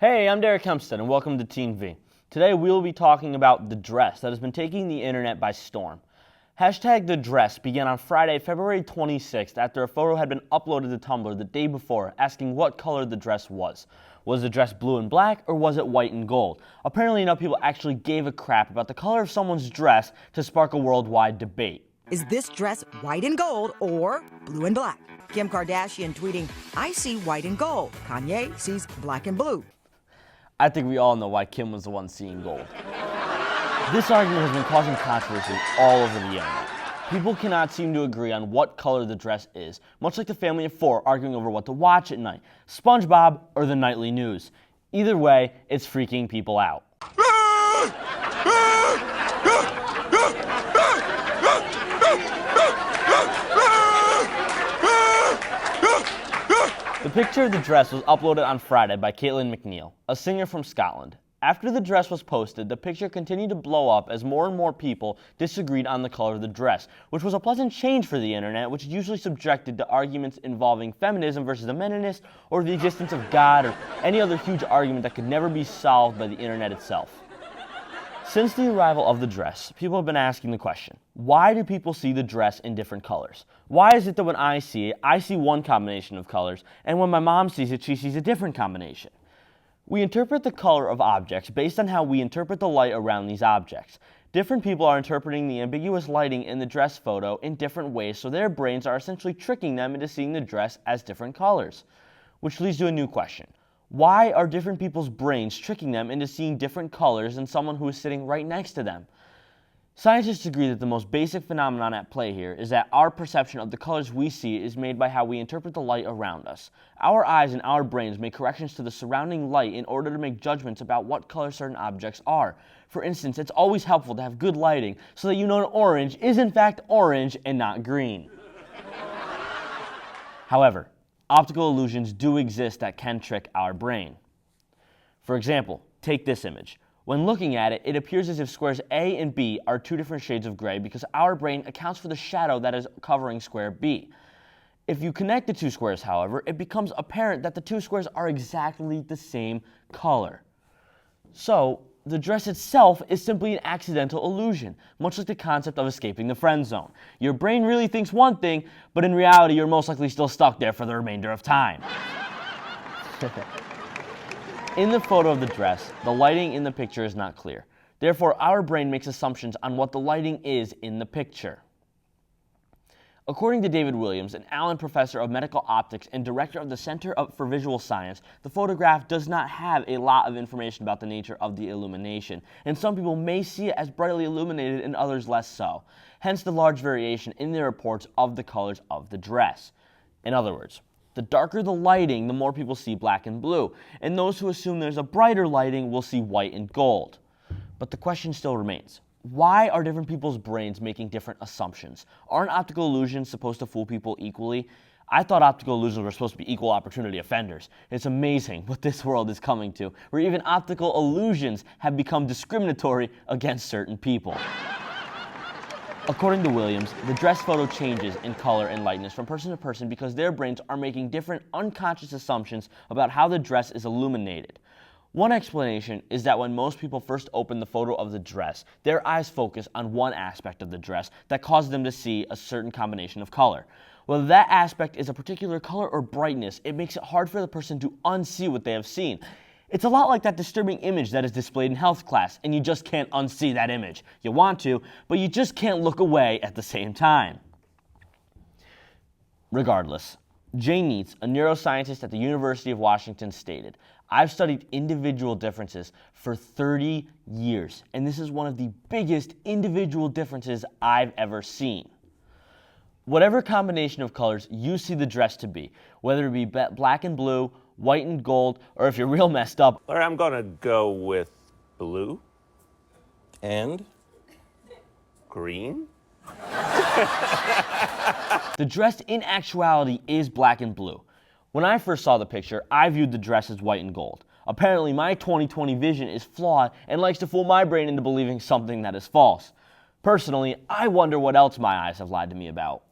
Hey, I'm Derek Hempstead, and welcome to Team V. Today we will be talking about the dress that has been taking the internet by storm. Hashtag the dress began on Friday, February 26th, after a photo had been uploaded to Tumblr the day before asking what color the dress was. Was the dress blue and black, or was it white and gold? Apparently enough people actually gave a crap about the color of someone's dress to spark a worldwide debate. Is this dress white and gold or blue and black? Kim Kardashian tweeting, "I see white and gold." Kanye sees black and blue. I think we all know why Kim was the one seeing gold. This argument has been causing controversy all over the internet. People cannot seem to agree on what color the dress is, much like the family of four arguing over what to watch at night, SpongeBob or the nightly news. Either way, it's freaking people out. The picture of the dress was uploaded on Friday by Caitlin McNeil, a singer from Scotland. After the dress was posted, the picture continued to blow up as more and more people disagreed on the color of the dress, which was a pleasant change for the internet, which is usually subjected to arguments involving feminism versus the feminist, or the existence of God, or any other huge argument that could never be solved by the internet itself. Since the arrival of the dress, people have been asking the question, why do people see the dress in different colors? Why is it that when I see it, I see one combination of colors, and when my mom sees it, she sees a different combination? We interpret the color of objects based on how we interpret the light around these objects. Different people are interpreting the ambiguous lighting in the dress photo in different ways, so their brains are essentially tricking them into seeing the dress as different colors. Which leads to a new question. Why are different people's brains tricking them into seeing different colors than someone who is sitting right next to them? Scientists agree that the most basic phenomenon at play here is that our perception of the colors we see is made by how we interpret the light around us. Our eyes and our brains make corrections to the surrounding light in order to make judgments about what color certain objects are. For instance, it's always helpful to have good lighting so that you know an orange is in fact orange and not green. However, optical illusions do exist that can trick our brain. For example, take this image. When looking at it, it appears as if squares A and B are two different shades of gray because our brain accounts for the shadow that is covering square B. If you connect the two squares, however, it becomes apparent that the two squares are exactly the same color. So, the dress itself is simply an accidental illusion, much like the concept of escaping the friend zone. Your brain really thinks one thing, but in reality you're most likely still stuck there for the remainder of time. In the photo of the dress, the lighting in the picture is not clear. Therefore, our brain makes assumptions on what the lighting is in the picture. According to David Williams, an Allen professor of medical optics and director of the Center for Visual Science, the photograph does not have a lot of information about the nature of the illumination, and some people may see it as brightly illuminated and others less so. Hence the large variation in the reports of the colors of the dress. In other words, the darker the lighting, the more people see black and blue, and those who assume there's a brighter lighting will see white and gold. But the question still remains. Why are different people's brains making different assumptions? Aren't optical illusions supposed to fool people equally? I thought optical illusions were supposed to be equal opportunity offenders. It's amazing what this world is coming to, where even optical illusions have become discriminatory against certain people. According to Williams, the dress photo changes in color and lightness from person to person because their brains are making different unconscious assumptions about how the dress is illuminated. One explanation is that when most people first open the photo of the dress, their eyes focus on one aspect of the dress that causes them to see a certain combination of color. Whether that aspect is a particular color or brightness, it makes it hard for the person to unsee what they have seen. It's a lot like that disturbing image that is displayed in health class, and you just can't unsee that image. You want to, but you just can't look away at the same time. Regardless, Jay Neitz, a neuroscientist at the University of Washington, stated, "I've studied individual differences for 30 years, and this is one of the biggest individual differences I've ever seen." Whatever combination of colors you see the dress to be, whether it be black and blue, white and gold, or if you're real messed up, I'm gonna go with blue And green. the dress in actuality is black and blue. When I first saw the picture, I viewed the dress as white and gold. Apparently, my 20/20 vision is flawed and likes to fool my brain into believing something that is false. Personally, I wonder what else my eyes have lied to me about.